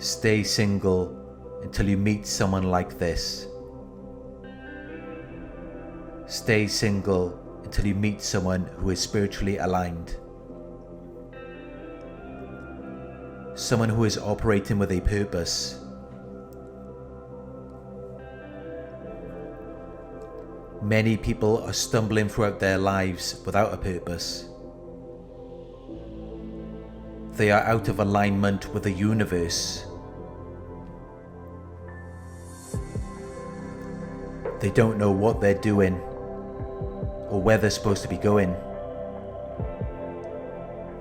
Stay single until you meet someone like this. Stay single until you meet someone who is spiritually aligned. Someone who is operating with a purpose. Many people are stumbling throughout their lives without a purpose. They are out of alignment with the universe. They don't know what they're doing or where they're supposed to be going.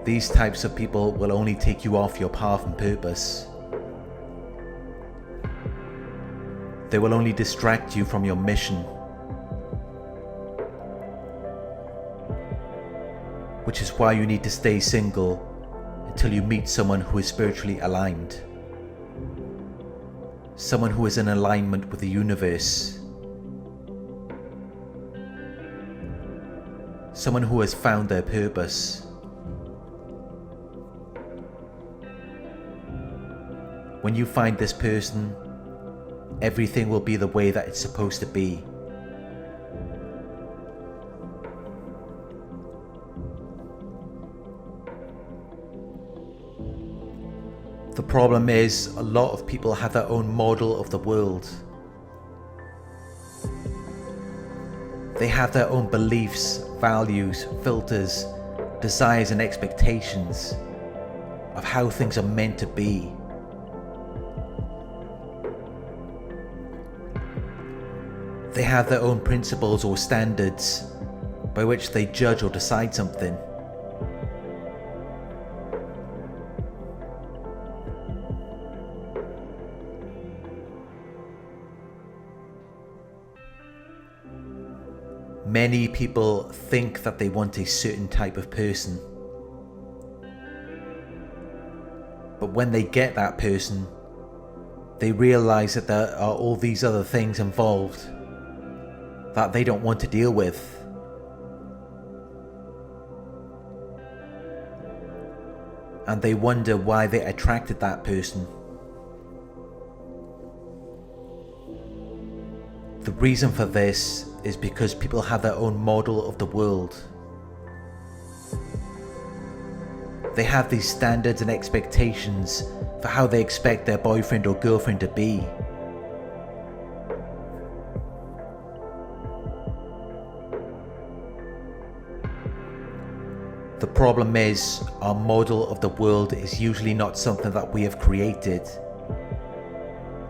These types of people will only take you off your path and purpose. They will only distract you from your mission, which is why you need to stay single until you meet someone who is spiritually aligned. Someone who is in alignment with the universe. Someone who has found their purpose. When you find this person, everything will be the way that it's supposed to be. The problem is, a lot of people have their own model of the world. They have their own beliefs, values, filters, desires and expectations of how things are meant to be. They have their own principles or standards by which they judge or decide something. Many people think that they want a certain type of person. But when they get that person, they realize that there are all these other things involved that they don't want to deal with. And they wonder why they attracted that person. The reason for this is because people have their own model of the world. They have these standards and expectations for how they expect their boyfriend or girlfriend to be. The problem is, our model of the world is usually not something that we have created.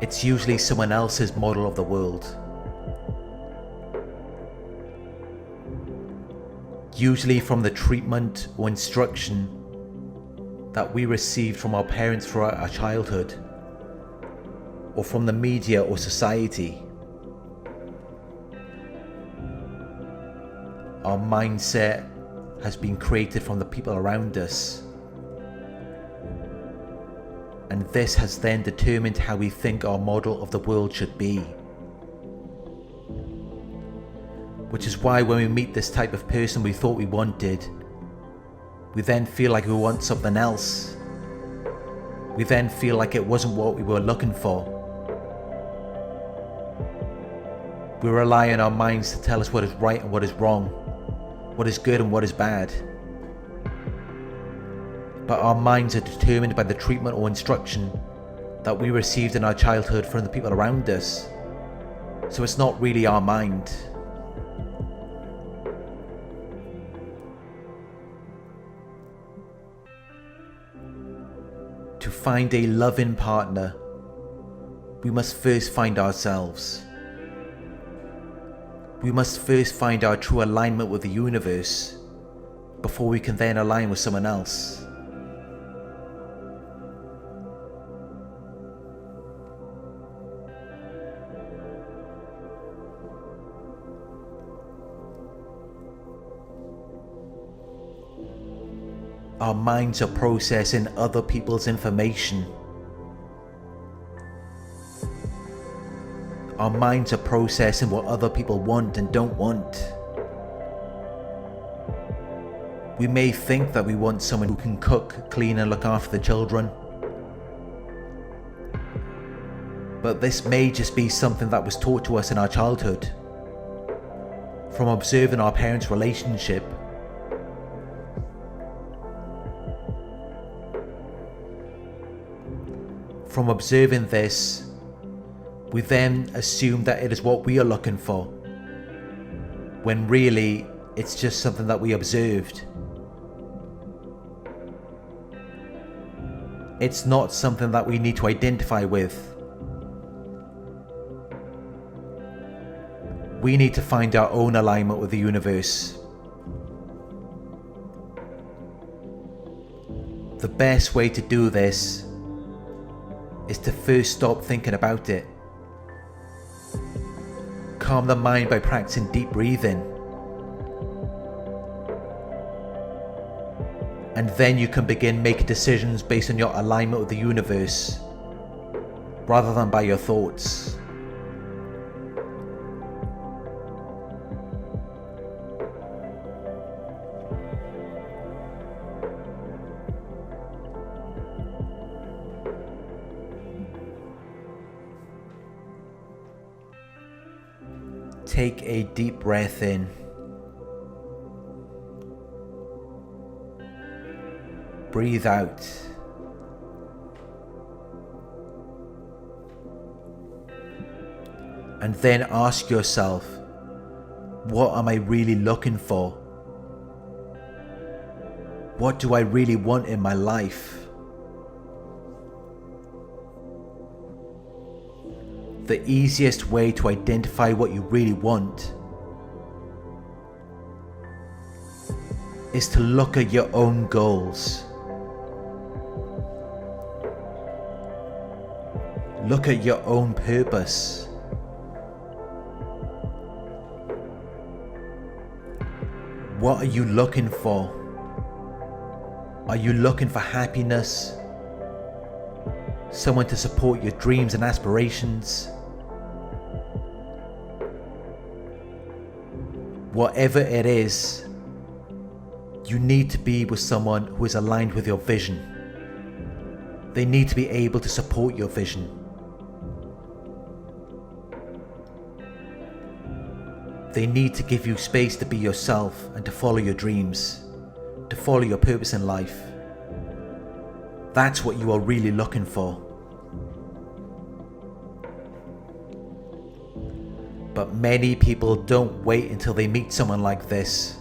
It's usually someone else's model of the world. Usually from the treatment or instruction that we received from our parents throughout our childhood, or from the media or society. Our mindset has been created from the people around us, and this has then determined how we think our model of the world should be. Which is why when we meet this type of person we thought we wanted, we then feel like we want something else. We then feel like it wasn't what we were looking for. We rely on our minds to tell us what is right and what is wrong, what is good and what is bad. But our minds are determined by the treatment or instruction that we received in our childhood from the people around us. So it's not really our mind. To find a loving partner, we must first find ourselves. We must first find our true alignment with the universe before we can then align with someone else. Our minds are processing other people's information. Our minds are processing what other people want and don't want. We may think that we want someone who can cook, clean and look after the children. But this may just be something that was taught to us in our childhood, from observing our parents' relationship. From observing this, we then assume that it is what we are looking for, when really it's just something that we observed. It's not something that we need to identify with. We need to find our own alignment with the universe. The best way to do this is to first stop thinking about it. Calm the mind by practicing deep breathing. And then you can begin making decisions based on your alignment with the universe, rather than by your thoughts. Take a deep breath in. Breathe out. And then ask yourself, what am I really looking for? What do I really want in my life? The easiest way to identify what you really want is to look at your own goals. Look at your own purpose. What are you looking for? Are you looking for happiness? Someone to support your dreams and aspirations? Whatever it is, you need to be with someone who is aligned with your vision. They need to be able to support your vision. They need to give you space to be yourself and to follow your dreams, to follow your purpose in life. That's what you are really looking for. But many people don't wait until they meet someone like this.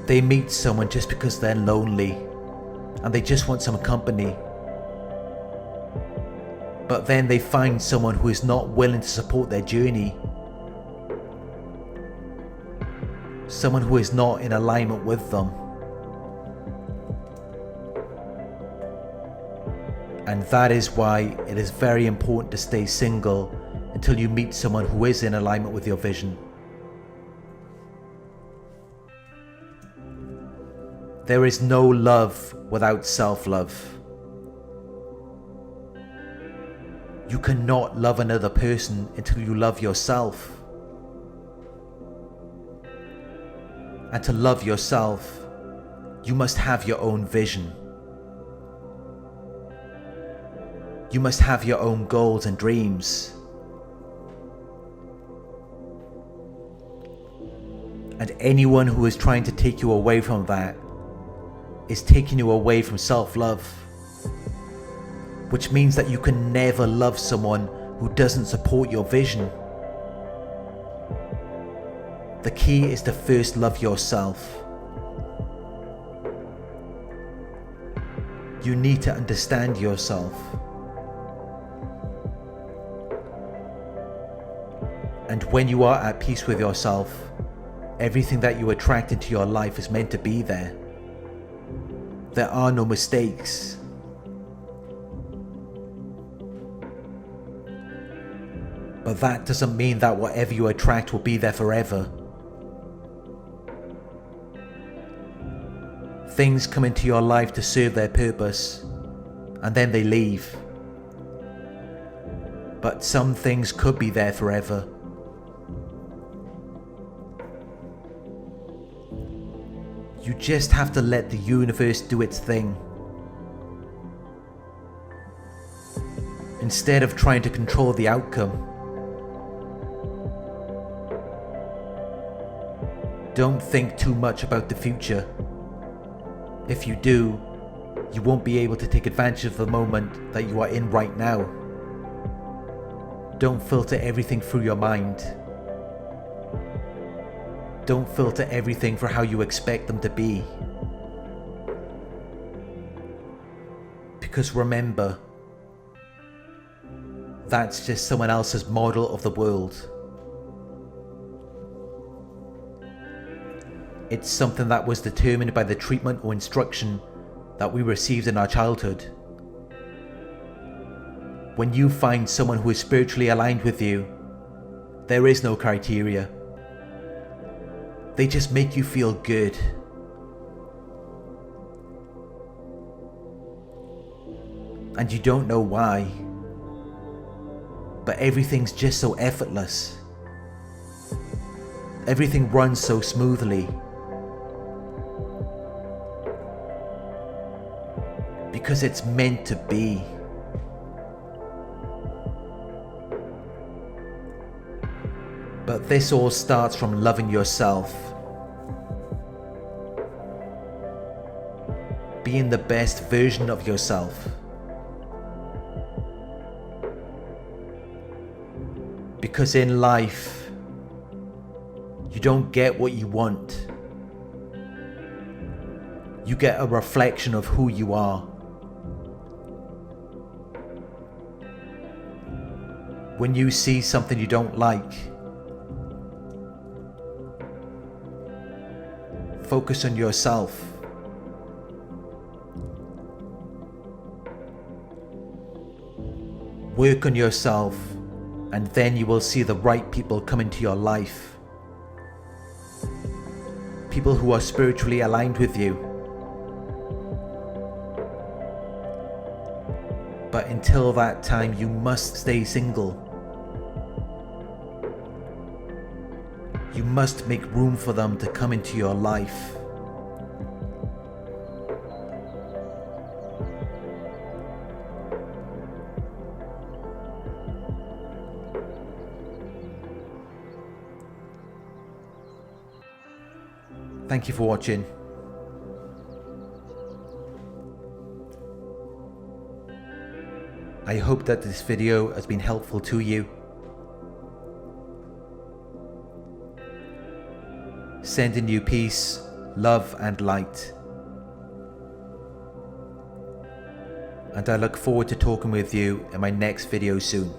They meet someone just because they're lonely and they just want some company. But then they find someone who is not willing to support their journey. Someone who is not in alignment with them. And that is why it is very important to stay single until you meet someone who is in alignment with your vision. There is no love without self-love. You cannot love another person until you love yourself. And to love yourself, you must have your own vision. You must have your own goals and dreams. And anyone who is trying to take you away from that is taking you away from self-love. Which means that you can never love someone who doesn't support your vision. The key is to first love yourself. You need to understand yourself. And when you are at peace with yourself, everything that you attract into your life is meant to be there. There are no mistakes. But that doesn't mean that whatever you attract will be there forever. Things come into your life to serve their purpose, and then they leave. But some things could be there forever. You just have to let the universe do its thing. instead of trying to control the outcome. Don't think too much about the future. If you do, you won't be able to take advantage of the moment that you are in right now. Don't filter everything through your mind. Don't filter everything for how you expect them to be. Because remember, that's just someone else's model of the world. It's something that was determined by the treatment or instruction that we received in our childhood. When you find someone who is spiritually aligned with you, there is no criteria. They just make you feel good. And you don't know why, but everything's just so effortless. Everything runs so smoothly. Because it's meant to be. But this all starts from loving yourself. Being the best version of yourself. Because in life, you don't get what you want. You get a reflection of who you are. When you see something you don't like, focus on yourself. Work on yourself, and then you will see the right people come into your life. People who are spiritually aligned with you. But until that time, you must stay single. You must make room for them to come into your life. Thank you for watching. I hope that this video has been helpful to you. Sending you peace, love and light. And I look forward to talking with you in my next video soon.